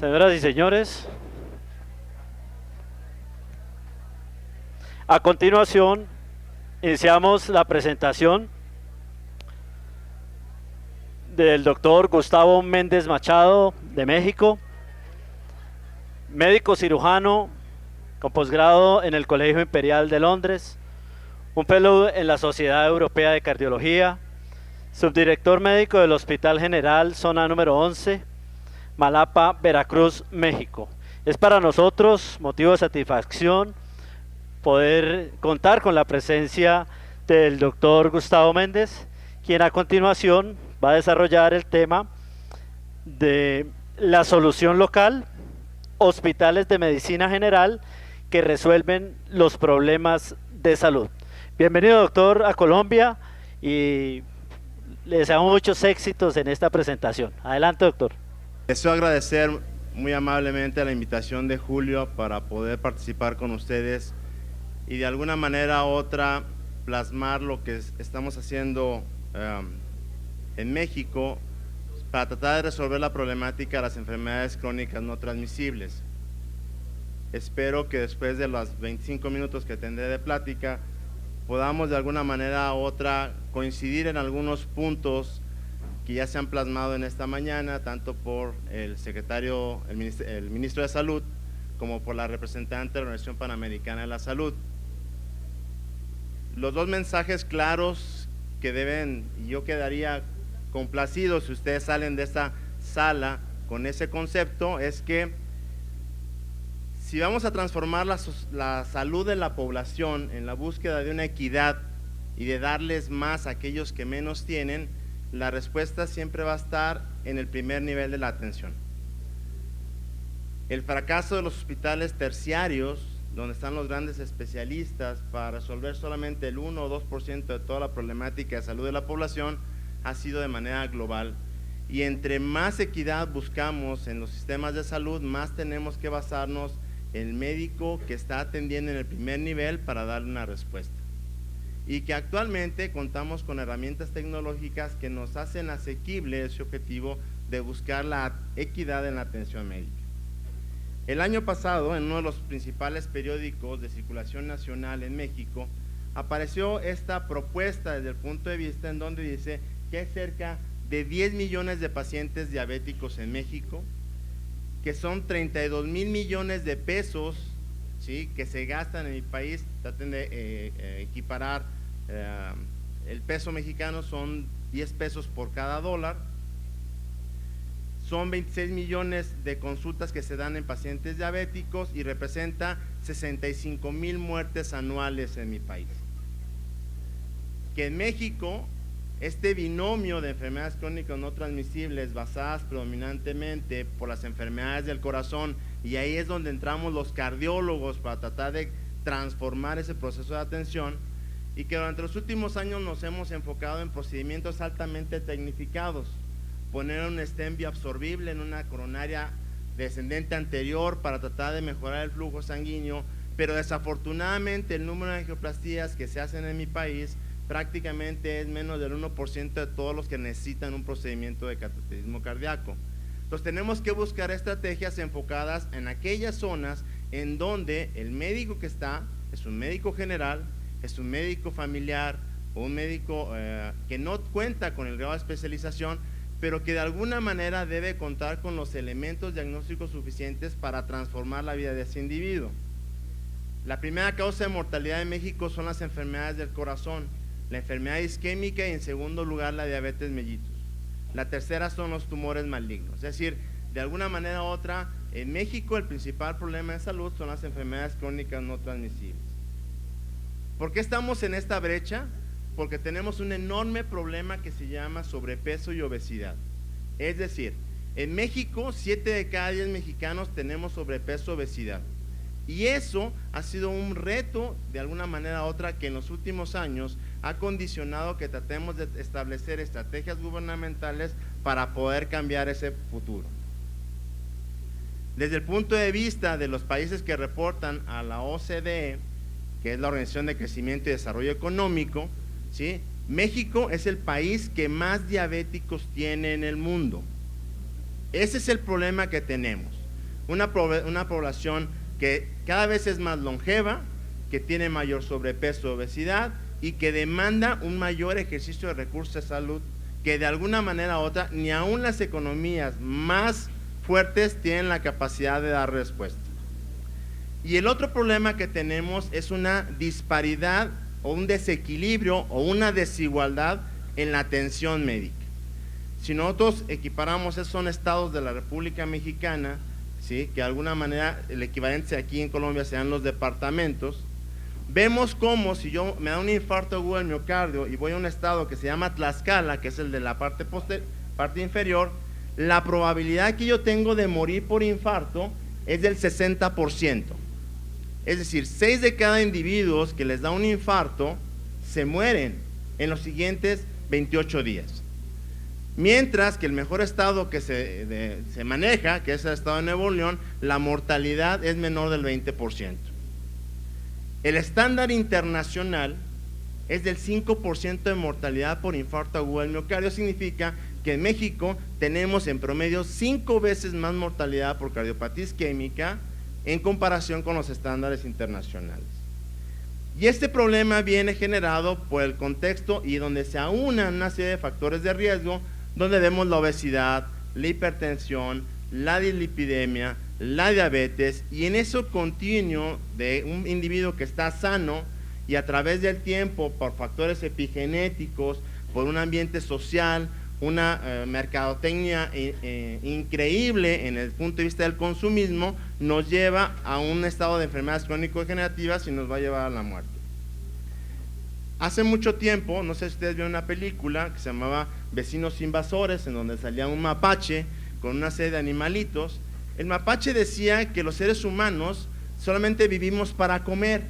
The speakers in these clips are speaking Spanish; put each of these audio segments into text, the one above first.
Señoras y señores, a continuación iniciamos la presentación del doctor Gustavo Méndez Machado de México, médico cirujano con posgrado en el Colegio Imperial de Londres, un fellow en la Sociedad Europea de Cardiología, subdirector médico del Hospital General Zona número 11, Malapa, Veracruz, México. Es para nosotros motivo de satisfacción poder contar con la presencia del doctor Gustavo Méndez, quien a continuación va a desarrollar el tema de la solución local, hospitales de medicina general que resuelven los problemas de salud. Bienvenido, doctor, a Colombia y le deseamos muchos éxitos en esta presentación. Adelante, doctor. Deseo agradecer muy amablemente la invitación de Julio para poder participar con ustedes y de alguna manera u otra plasmar lo que estamos haciendo en México para tratar de resolver la problemática de las enfermedades crónicas no transmisibles. Espero que después de los 25 minutos que tendré de plática podamos de alguna manera u otra coincidir en algunos puntos que ya se han plasmado en esta mañana, tanto por el ministro de Salud, como por la representante de la Organización Panamericana de la Salud. Los dos mensajes claros que deben, y yo quedaría complacido si ustedes salen de esta sala con ese concepto, es que si vamos a transformar la salud de la población en la búsqueda de una equidad y de darles más a aquellos que menos tienen, la respuesta siempre va a estar en el primer nivel de la atención. El fracaso de los hospitales terciarios, donde están los grandes especialistas para resolver solamente el 1 o 2% de toda la problemática de salud de la población, ha sido de manera global. Y entre más equidad buscamos en los sistemas de salud, más tenemos que basarnos en el médico que está atendiendo en el primer nivel para darle una respuesta. Y que actualmente contamos con herramientas tecnológicas que nos hacen asequible ese objetivo de buscar la equidad en la atención médica. El año pasado, en uno de los principales periódicos de circulación nacional en México, apareció esta propuesta desde el punto de vista en donde dice que hay cerca de 10 millones de pacientes diabéticos en México, que son 32 mil millones de pesos, ¿sí?, que se gastan en mi país. Traten de equiparar el peso mexicano, son 10 pesos por cada dólar. Son 26 millones de consultas que se dan en pacientes diabéticos y representa 65 mil muertes anuales en mi país. Que en México este binomio de enfermedades crónicas no transmisibles basadas predominantemente por las enfermedades del corazón, y ahí es donde entramos los cardiólogos para tratar de transformar ese proceso de atención, y que durante los últimos años nos hemos enfocado en procedimientos altamente tecnificados, poner un stent bioabsorbible en una coronaria descendente anterior para tratar de mejorar el flujo sanguíneo, pero desafortunadamente el número de angioplastías que se hacen en mi país prácticamente es menos del 1% de todos los que necesitan un procedimiento de cateterismo cardíaco. Entonces tenemos que buscar estrategias enfocadas en aquellas zonas en donde el médico que está es un médico general, es un médico familiar o un médico que no cuenta con el grado de especialización, pero que de alguna manera debe contar con los elementos diagnósticos suficientes para transformar la vida de ese individuo. La primera causa de mortalidad en México son las enfermedades del corazón, la enfermedad isquémica y en segundo lugar la diabetes mellitus. La tercera son los tumores malignos. Es decir, de alguna manera u otra, en México el principal problema de salud son las enfermedades crónicas no transmisibles. ¿Por qué estamos en esta brecha? Porque tenemos un enorme problema que se llama sobrepeso y obesidad. Es decir, en México 7 de cada 10 mexicanos tenemos sobrepeso y obesidad. Y eso ha sido un reto de alguna manera u otra que en los últimos años ha condicionado que tratemos de establecer estrategias gubernamentales para poder cambiar ese futuro. Desde el punto de vista de los países que reportan a la OCDE, que es la Organización de Crecimiento y Desarrollo Económico, ¿sí?, México es el país que más diabéticos tiene en el mundo. Ese es el problema que tenemos. una población que cada vez es más longeva, que tiene mayor sobrepeso, obesidad y que demanda un mayor ejercicio de recursos de salud que de alguna manera u otra ni aún las economías más fuertes tienen la capacidad de dar respuesta. Y el otro problema que tenemos es una disparidad o un desequilibrio o una desigualdad en la atención médica. Si nosotros equiparamos, esos son estados de la República Mexicana, ¿sí?, que de alguna manera el equivalente aquí en Colombia sean los departamentos, vemos cómo si yo me da un infarto agudo del miocardio y voy a un estado que se llama Tlaxcala, que es el de la parte inferior, la probabilidad que yo tengo de morir por infarto es del 60%. Es decir, 6 de cada individuos que les da un infarto se mueren en los siguientes 28 días. Mientras que el mejor estado que se maneja, que es el estado de Nuevo León, la mortalidad es menor del 20%. El estándar internacional es del 5% de mortalidad por infarto agudo del miocardio. Significa que en México tenemos en promedio 5 veces más mortalidad por cardiopatía isquémica en comparación con los estándares internacionales. Y este problema viene generado por el contexto y donde se aunan una serie de factores de riesgo, donde vemos la obesidad, la hipertensión, la dislipidemia, la diabetes, y en eso continuo de un individuo que está sano y a través del tiempo, por factores epigenéticos, por un ambiente social, una mercadotecnia increíble en el punto de vista del consumismo, nos lleva a un estado de enfermedades crónico-degenerativas y nos va a llevar a la muerte. Hace mucho tiempo, no sé si ustedes vieron una película que se llamaba Vecinos Invasores, en donde salía un mapache con una serie de animalitos. El mapache decía que los seres humanos solamente vivimos para comer,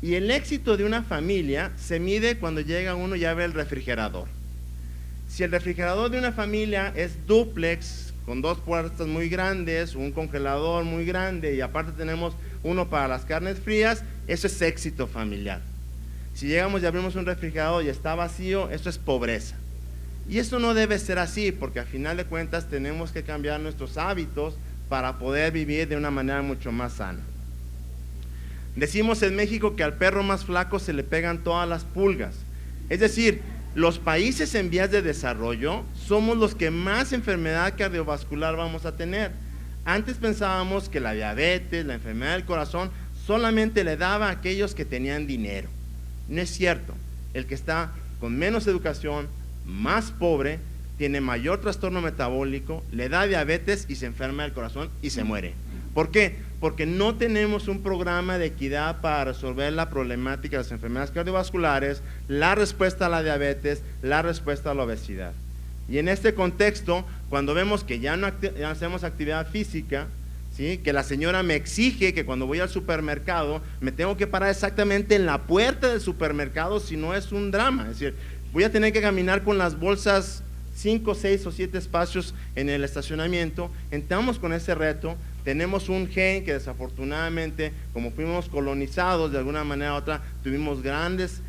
y el éxito de una familia se mide cuando llega uno y abre el refrigerador. Si el refrigerador de una familia es dúplex, con 2 puertas muy grandes, un congelador muy grande y aparte tenemos uno para las carnes frías, eso es éxito familiar. Si llegamos y abrimos un refrigerador y está vacío, eso es pobreza. Y eso no debe ser así, porque al final de cuentas tenemos que cambiar nuestros hábitos para poder vivir de una manera mucho más sana. Decimos en México que al perro más flaco se le pegan todas las pulgas. Es decir, los países en vías de desarrollo somos los que más enfermedad cardiovascular vamos a tener. Antes pensábamos que la diabetes, la enfermedad del corazón, solamente le daba a aquellos que tenían dinero. No es cierto. El que está con menos educación, más pobre, tiene mayor trastorno metabólico, le da diabetes y se enferma del corazón y se muere. ¿Por qué? Porque no tenemos un programa de equidad para resolver la problemática de las enfermedades cardiovasculares, la respuesta a la diabetes, la respuesta a la obesidad. Y en este contexto, cuando vemos que ya no hacemos actividad física, ¿sí?, que la señora me exige que cuando voy al supermercado me tengo que parar exactamente en la puerta del supermercado, si no es un drama. Es decir, voy a tener que caminar con las bolsas 5, 6 o 7 espacios en el estacionamiento. Entramos con ese reto. Tenemos un gen que desafortunadamente, como fuimos colonizados de alguna manera u otra, tuvimos grandes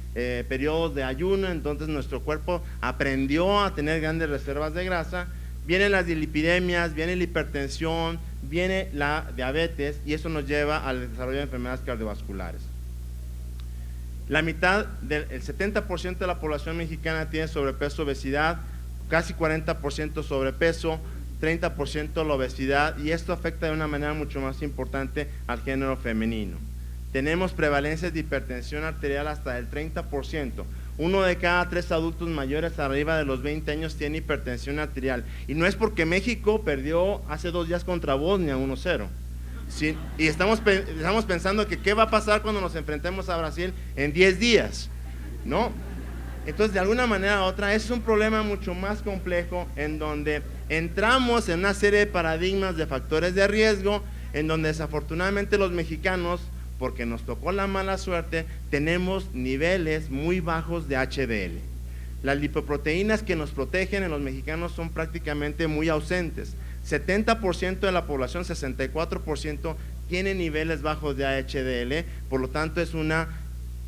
periodos de ayuno, entonces nuestro cuerpo aprendió a tener grandes reservas de grasa. Vienen las dislipidemias, viene la hipertensión, viene la diabetes, y eso nos lleva al desarrollo de enfermedades cardiovasculares. La mitad, el 70% de la población mexicana tiene sobrepeso, obesidad, casi 40% sobrepeso, 30% la obesidad, y esto afecta de una manera mucho más importante al género femenino. Tenemos prevalencias de hipertensión arterial hasta del 30%. 1 de cada 3 adultos mayores arriba de los 20 años tiene hipertensión arterial. Y no es porque México perdió hace 2 días contra Bosnia 1-0. Sí, y estamos pensando que qué va a pasar cuando nos enfrentemos a Brasil en 10 días, ¿no? Entonces, de alguna manera u otra, es un problema mucho más complejo, en donde entramos en una serie de paradigmas de factores de riesgo, en donde desafortunadamente los mexicanos, porque nos tocó la mala suerte, tenemos niveles muy bajos de HDL. Las lipoproteínas que nos protegen en los mexicanos son prácticamente muy ausentes. 70% de la población, 64%, tiene niveles bajos de HDL, por lo tanto es una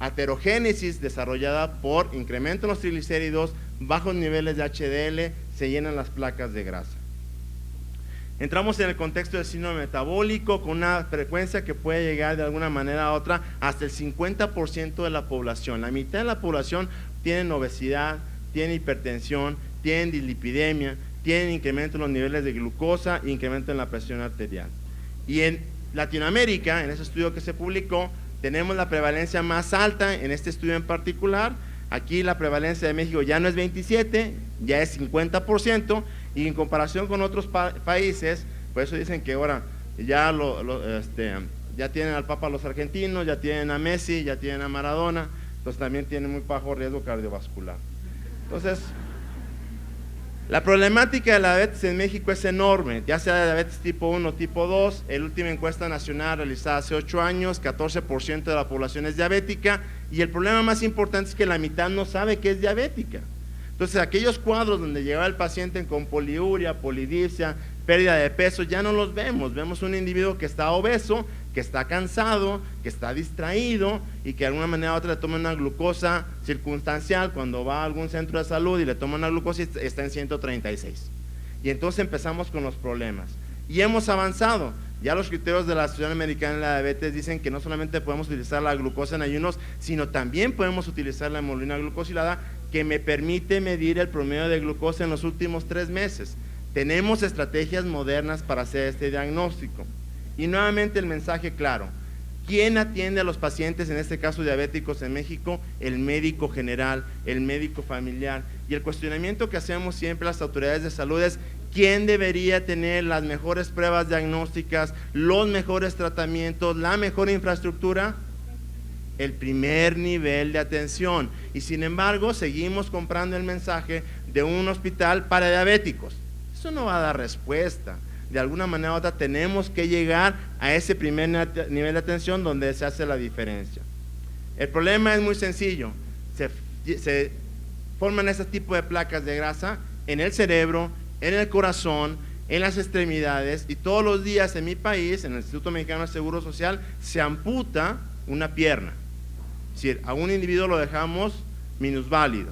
aterogénesis desarrollada por incremento en los triglicéridos, bajos niveles de HDL, se llenan las placas de grasa. Entramos en el contexto del síndrome metabólico con una frecuencia que puede llegar de alguna manera a otra hasta el 50% de la población. La mitad de la población tiene obesidad, tiene hipertensión, tiene dislipidemia, tienen incremento en los niveles de glucosa e incremento en la presión arterial. Y en Latinoamérica, en ese estudio que se publicó, tenemos la prevalencia más alta en este estudio en particular. Aquí la prevalencia de México ya no es 27, ya es 50%, y en comparación con otros países, por eso dicen que ahora ya, ya tienen al Papa los argentinos, ya tienen a Messi, ya tienen a Maradona, entonces también tienen muy bajo riesgo cardiovascular. Entonces, la problemática de la diabetes en México es enorme, ya sea de diabetes tipo 1 o tipo 2. La última encuesta nacional realizada hace 8 años, 14% de la población es diabética, y el problema más importante es que la mitad no sabe que es diabética. Entonces, aquellos cuadros donde llegaba el paciente con poliuria, polidipsia, pérdida de peso, ya no los vemos. Vemos un individuo que está obeso, que está cansado, que está distraído y que de alguna manera u otra le toma una glucosa circunstancial. Cuando va a algún centro de salud y le toma una glucosa, está en 136. Y entonces empezamos con los problemas. Y hemos avanzado. Ya los criterios de la Asociación Americana de la Diabetes dicen que no solamente podemos utilizar la glucosa en ayunos, sino también podemos utilizar la hemoglobina glucosilada, que me permite medir el promedio de glucosa en los últimos 3 meses. Tenemos estrategias modernas para hacer este diagnóstico. Y nuevamente el mensaje claro: ¿quién atiende a los pacientes, en este caso diabéticos en México? El médico general, el médico familiar. Y el cuestionamiento que hacemos siempre las autoridades de salud es: ¿quién debería tener las mejores pruebas diagnósticas, los mejores tratamientos, la mejor infraestructura? El primer nivel de atención. Y sin embargo, seguimos comprando el mensaje de un hospital para diabéticos. Eso no va a dar respuesta. De alguna manera u otra tenemos que llegar a ese primer nivel de atención donde se hace la diferencia. El problema es muy sencillo. Se forman este tipo de placas de grasa en el cerebro, en el corazón, en las extremidades, y todos los días en mi país, en el Instituto Mexicano de Seguro Social, se amputa una pierna. Es decir, a un individuo lo dejamos minusválido.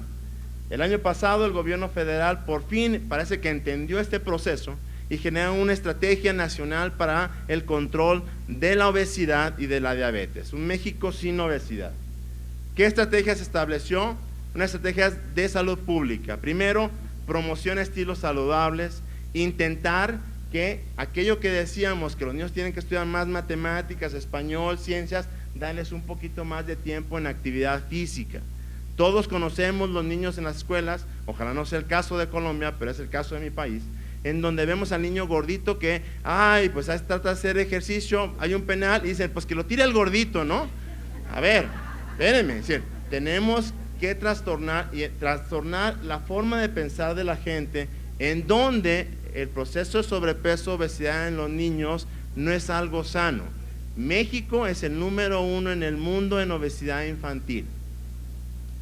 El año pasado el gobierno federal por fin parece que entendió este proceso y generó una estrategia nacional para el control de la obesidad y de la diabetes. Un México sin obesidad. ¿Qué estrategia se estableció? Una estrategia de salud pública. Primero, promoción de estilos saludables, intentar que aquello que decíamos, que los niños tienen que estudiar más matemáticas, español, ciencias, darles un poquito más de tiempo en actividad física. Todos conocemos los niños en las escuelas, ojalá no sea el caso de Colombia, pero es el caso de mi país, en donde vemos al niño gordito que, pues trata de hacer ejercicio, hay un penal, y dicen, pues que lo tire el gordito, ¿no? A ver, espérenme, es decir, tenemos que trastornar la forma de pensar de la gente, en donde el proceso de sobrepeso, obesidad en los niños no es algo sano. México es el número 1 en el mundo en obesidad infantil.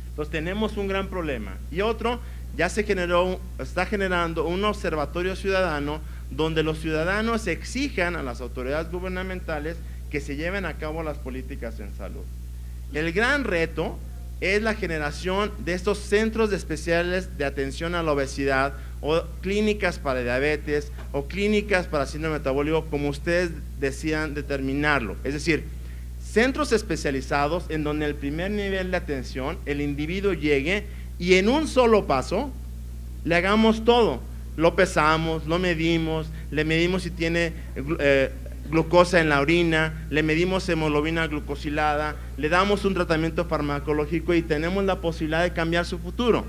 Entonces tenemos un gran problema. Y otro, ya está generando un observatorio ciudadano donde los ciudadanos exijan a las autoridades gubernamentales que se lleven a cabo las políticas en salud. El gran reto es la generación de estos centros especiales de atención a la obesidad, o clínicas para diabetes, o clínicas para síndrome metabólico, como ustedes decían determinarlo. Es decir, centros especializados en donde el primer nivel de atención, el individuo llegue y en un solo paso le hagamos todo. Lo pesamos, lo medimos, le medimos si tiene glucosa en la orina, le medimos hemoglobina glucosilada, le damos un tratamiento farmacológico y tenemos la posibilidad de cambiar su futuro.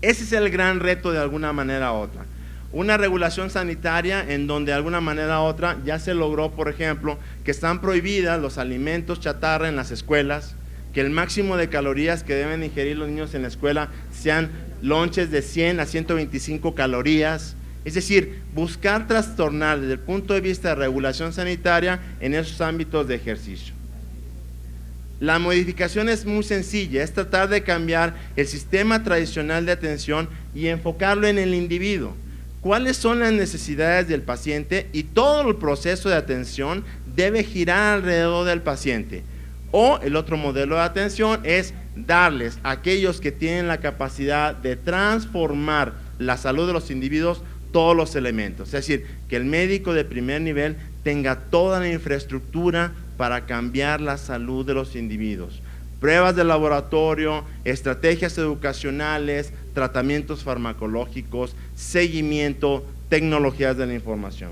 Ese es el gran reto de alguna manera u otra. Una regulación sanitaria en donde de alguna manera u otra ya se logró, por ejemplo, que están prohibidas los alimentos chatarra en las escuelas, que el máximo de calorías que deben ingerir los niños en la escuela sean lonches de 100 a 125 calorías. Es decir, buscar trastornar desde el punto de vista de regulación sanitaria en esos ámbitos de ejercicio. La modificación es muy sencilla, es tratar de cambiar el sistema tradicional de atención y enfocarlo en el individuo. ¿Cuáles son las necesidades del paciente? Y todo el proceso de atención debe girar alrededor del paciente. O el otro modelo de atención es darles a aquellos que tienen la capacidad de transformar la salud de los individuos todos los elementos. Es decir, que el médico de primer nivel tenga toda la infraestructura para cambiar la salud de los individuos. Pruebas de laboratorio, estrategias educacionales, tratamientos farmacológicos, seguimiento, tecnologías de la información.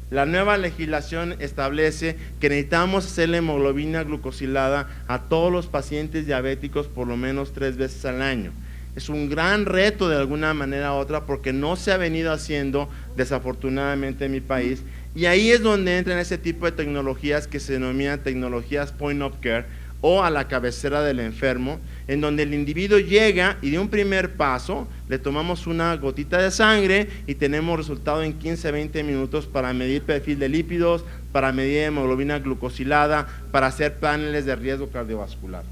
La nueva legislación establece que necesitamos hacer la hemoglobina glucosilada a todos los pacientes diabéticos por lo menos 3 veces al año. Es un gran reto de alguna manera u otra porque no se ha venido haciendo desafortunadamente en mi país, y ahí es donde entran ese tipo de tecnologías que se denominan tecnologías point of care o a la cabecera del enfermo, en donde el individuo llega y de un primer paso le tomamos una gotita de sangre y tenemos resultado en 15-20 minutos para medir perfil de lípidos, para medir hemoglobina glucosilada, para hacer paneles de riesgo cardiovascular.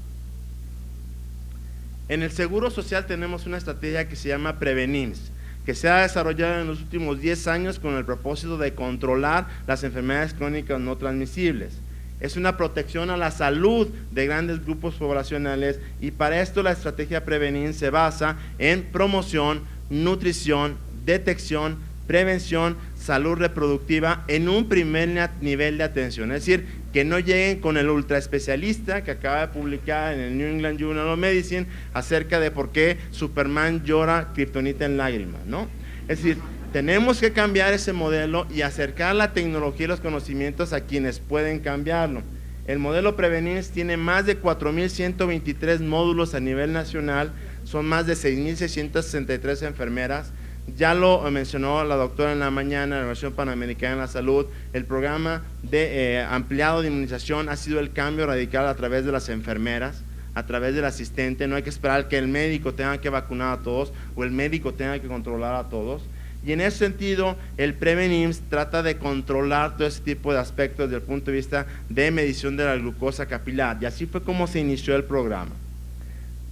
En el Seguro Social tenemos una estrategia que se llama Prevenims, que se ha desarrollado en los últimos 10 años con el propósito de controlar las enfermedades crónicas no transmisibles. Es una protección a la salud de grandes grupos poblacionales, y para esto la estrategia Prevenir se basa en promoción, nutrición, detección, prevención, salud reproductiva en un primer nivel de atención. Es decir, que no lleguen con el ultraespecialista que acaba de publicar en el New England Journal of Medicine acerca de por qué Superman llora kriptonita en lágrimas, ¿no? Es decir, tenemos que cambiar ese modelo y acercar la tecnología y los conocimientos a quienes pueden cambiarlo. El modelo Prevenir tiene más de 4.123 módulos a nivel nacional, son más de 6.663 enfermeras. Ya lo mencionó la doctora en la mañana, en la Organización Panamericana de la Salud, el programa de ampliado de inmunización ha sido el cambio radical a través de las enfermeras, a través del asistente. No hay que esperar que el médico tenga que vacunar a todos o el médico tenga que controlar a todos. Y en ese sentido, el Prevenims trata de controlar todo ese tipo de aspectos desde el punto de vista de medición de la glucosa capilar. Y así fue como se inició el programa.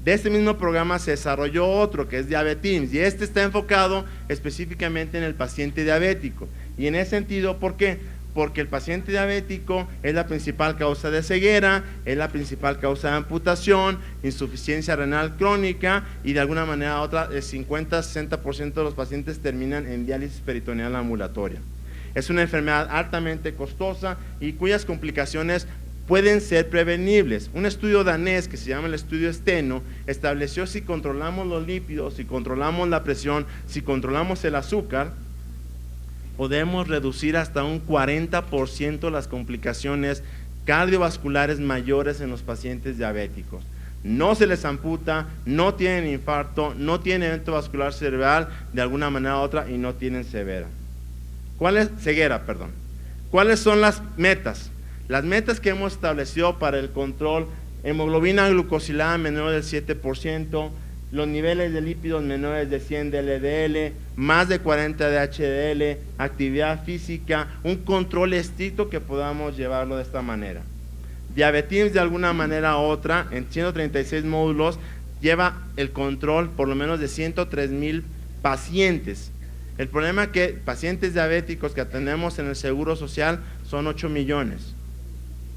De este mismo programa se desarrolló otro que es Diabetims, y este está enfocado específicamente en el paciente diabético. Y en ese sentido, ¿por qué? Porque el paciente diabético es la principal causa de ceguera, es la principal causa de amputación, insuficiencia renal crónica, y de alguna manera u otra el 50-60% de los pacientes terminan en diálisis peritoneal ambulatoria. Es una enfermedad altamente costosa y cuyas complicaciones pueden ser prevenibles. Un estudio danés que se llama el estudio Steno estableció si controlamos los lípidos, si controlamos la presión, si controlamos el azúcar, podemos reducir hasta un 40% las complicaciones cardiovasculares mayores en los pacientes diabéticos. No se les amputa, no tienen infarto, no tienen evento vascular cerebral de alguna manera u otra y no tienen ceguera. ¿Cuáles son las metas? Las metas que hemos establecido para el control: hemoglobina glucosilada menor del 7%, los niveles de lípidos menores de 100 de LDL, más de 40 de HDL, actividad física, un control estricto que podamos llevarlo de esta manera. Diabetims de alguna manera u otra, en 136 módulos, lleva el control por lo menos de 103,000 pacientes. El problema es que pacientes diabéticos que atendemos en el Seguro Social son 8 millones.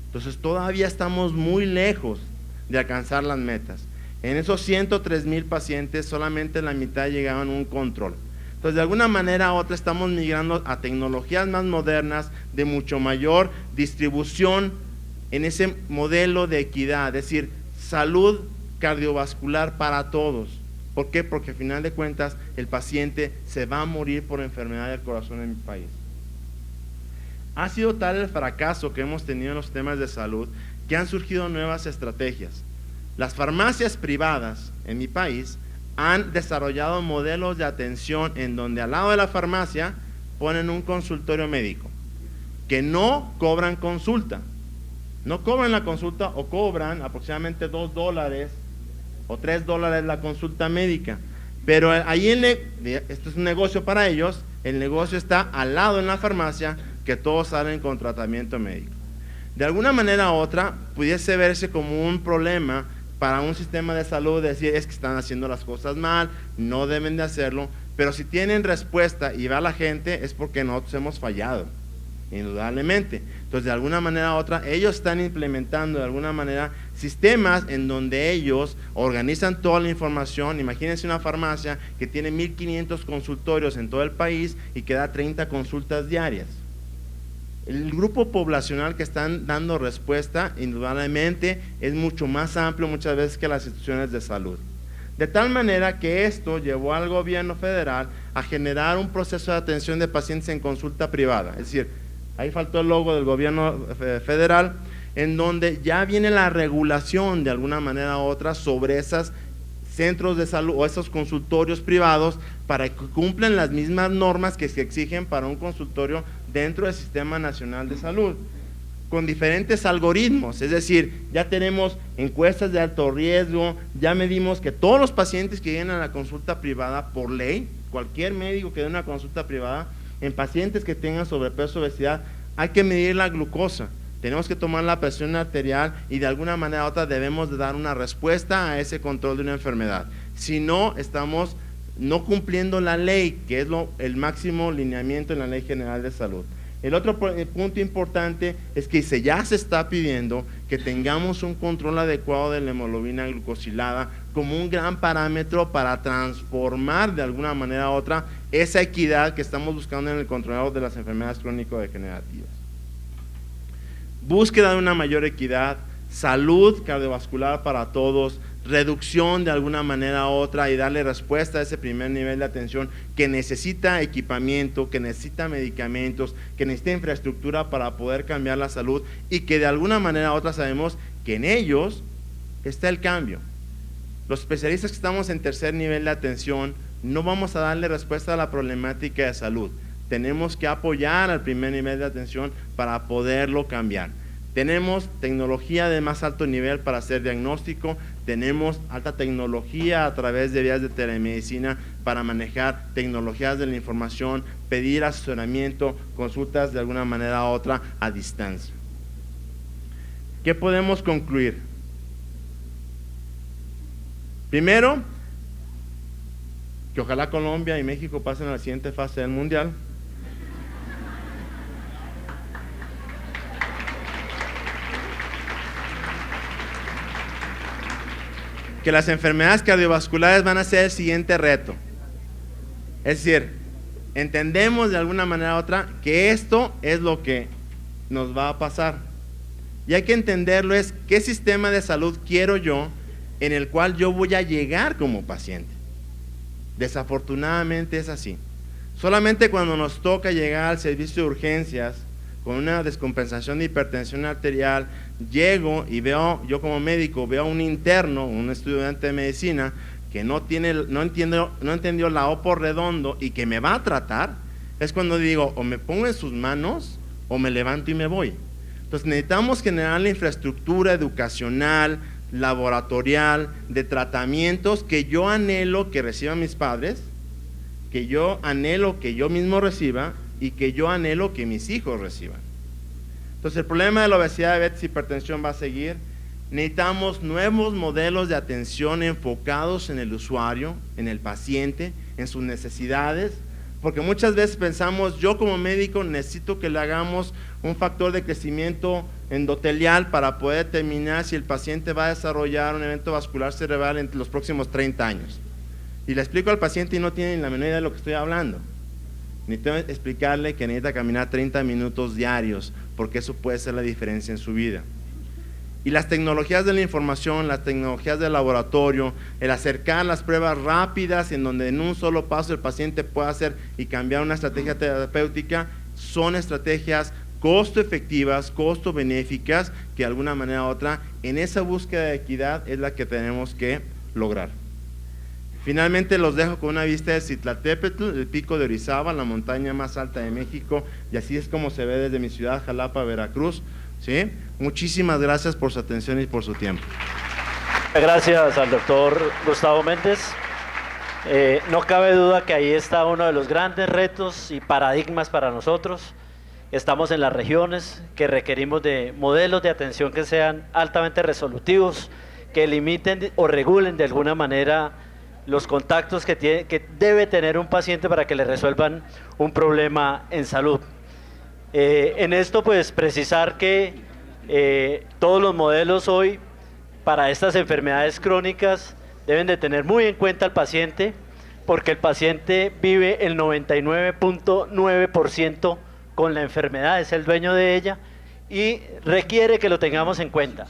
Entonces todavía estamos muy lejos de alcanzar las metas. En esos 103,000 pacientes, solamente la mitad llegaban a un control. Entonces, de alguna manera u otra estamos migrando a tecnologías más modernas, de mucho mayor distribución en ese modelo de equidad, es decir, salud cardiovascular para todos. ¿Por qué? Porque al final de cuentas el paciente se va a morir por enfermedad del corazón en mi país. Ha sido tal el fracaso que hemos tenido en los temas de salud que han surgido nuevas estrategias. Las farmacias privadas en mi país han desarrollado modelos de atención en donde al lado de la farmacia ponen un consultorio médico, que no cobran consulta. No cobran la consulta, o cobran aproximadamente $2 o $3 la consulta médica. Pero ahí esto es un negocio para ellos, el negocio está al lado en la farmacia, que todos salen con tratamiento médico. De alguna manera u otra, pudiese verse como un problema para un sistema de salud, decir, es que están haciendo las cosas mal, no deben de hacerlo, pero si tienen respuesta y va la gente, es porque nosotros hemos fallado, indudablemente. Entonces, de alguna manera u otra, ellos están implementando de alguna manera sistemas en donde ellos organizan toda la información. Imagínense una farmacia que tiene 1,500 consultorios en todo el país y que da 30 consultas diarias. El grupo poblacional que están dando respuesta, indudablemente, es mucho más amplio muchas veces que las instituciones de salud. De tal manera que esto llevó al gobierno federal a generar un proceso de atención de pacientes en consulta privada. Es decir, ahí faltó el logo del gobierno federal, en donde ya viene la regulación de alguna manera u otra sobre esos centros de salud o esos consultorios privados para que cumplan las mismas normas que se exigen para un consultorio dentro del Sistema Nacional de Salud, con diferentes algoritmos. Es decir, ya tenemos encuestas de alto riesgo, ya medimos que todos los pacientes que lleguen a la consulta privada, por ley, cualquier médico que dé una consulta privada, en pacientes que tengan sobrepeso o obesidad, hay que medir la glucosa. Tenemos que tomar la presión arterial y de alguna manera u otra debemos de dar una respuesta a ese control de una enfermedad. Si no, estamos no cumpliendo la ley, que es el máximo lineamiento en la Ley General de Salud. El otro punto importante es que ya se está pidiendo que tengamos un control adecuado de la hemoglobina glucosilada como un gran parámetro para transformar de alguna manera u otra esa equidad que estamos buscando en el control de las enfermedades crónico-degenerativas. Búsqueda de una mayor equidad, salud cardiovascular para todos, reducción de alguna manera u otra y darle respuesta a ese primer nivel de atención que necesita equipamiento, que necesita medicamentos, que necesita infraestructura para poder cambiar la salud y que de alguna manera u otra sabemos que en ellos está el cambio. Los especialistas que estamos en tercer nivel de atención no vamos a darle respuesta a la problemática de salud. Tenemos que apoyar al primer nivel de atención para poderlo cambiar. Tenemos tecnología de más alto nivel para hacer diagnóstico, tenemos alta tecnología a través de vías de telemedicina para manejar tecnologías de la información, pedir asesoramiento, consultas de alguna manera u otra a distancia. ¿Qué podemos concluir? Primero, que ojalá Colombia y México pasen a la siguiente fase del Mundial. Que las enfermedades cardiovasculares van a ser el siguiente reto. Es decir, entendemos de alguna manera u otra que esto es lo que nos va a pasar. Y hay que entenderlo es qué sistema de salud quiero yo en el cual yo voy a llegar como paciente. Desafortunadamente es así. Solamente cuando nos toca llegar al servicio de urgencias con una descompensación de hipertensión arterial, llego y veo, yo como médico, veo a un interno, un estudiante de medicina, que no entendió la O por redondo y que me va a tratar, es cuando digo, o me pongo en sus manos, o me levanto y me voy. Entonces necesitamos generar la infraestructura educacional, laboratorial, de tratamientos que yo anhelo que reciban mis padres, que yo anhelo que yo mismo reciba, y que yo anhelo que mis hijos reciban. Entonces el problema de la obesidad, diabetes y hipertensión va a seguir. Necesitamos nuevos modelos de atención enfocados en el usuario, en el paciente, en sus necesidades, porque muchas veces pensamos, yo como médico necesito que le hagamos un factor de crecimiento endotelial para poder determinar si el paciente va a desarrollar un evento vascular cerebral en los próximos 30 años. Y le explico al paciente y no tiene ni la menor idea de lo que estoy hablando. Necesito explicarle que necesita caminar 30 minutos diarios, porque eso puede ser la diferencia en su vida. Y las tecnologías de la información, las tecnologías del laboratorio, el acercar las pruebas rápidas en donde en un solo paso el paciente puede hacer y cambiar una estrategia terapéutica, son estrategias costo efectivas, costo benéficas, que de alguna manera u otra, en esa búsqueda de equidad es la que tenemos que lograr. Finalmente los dejo con una vista de Citlaltépetl, el pico de Orizaba, la montaña más alta de México, y así es como se ve desde mi ciudad, Jalapa, Veracruz. ¿Sí? Muchísimas gracias por su atención y por su tiempo. Gracias al doctor Gustavo Méndez. No cabe duda que ahí está uno de los grandes retos y paradigmas para nosotros. Estamos en las regiones que requerimos de modelos de atención que sean altamente resolutivos, que limiten o regulen de alguna manera los contactos que debe tener un paciente para que le resuelvan un problema en salud. En esto pues precisar que todos los modelos hoy para estas enfermedades crónicas deben de tener muy en cuenta al paciente, porque el paciente vive el 99.9% con la enfermedad, es el dueño de ella y requiere que lo tengamos en cuenta.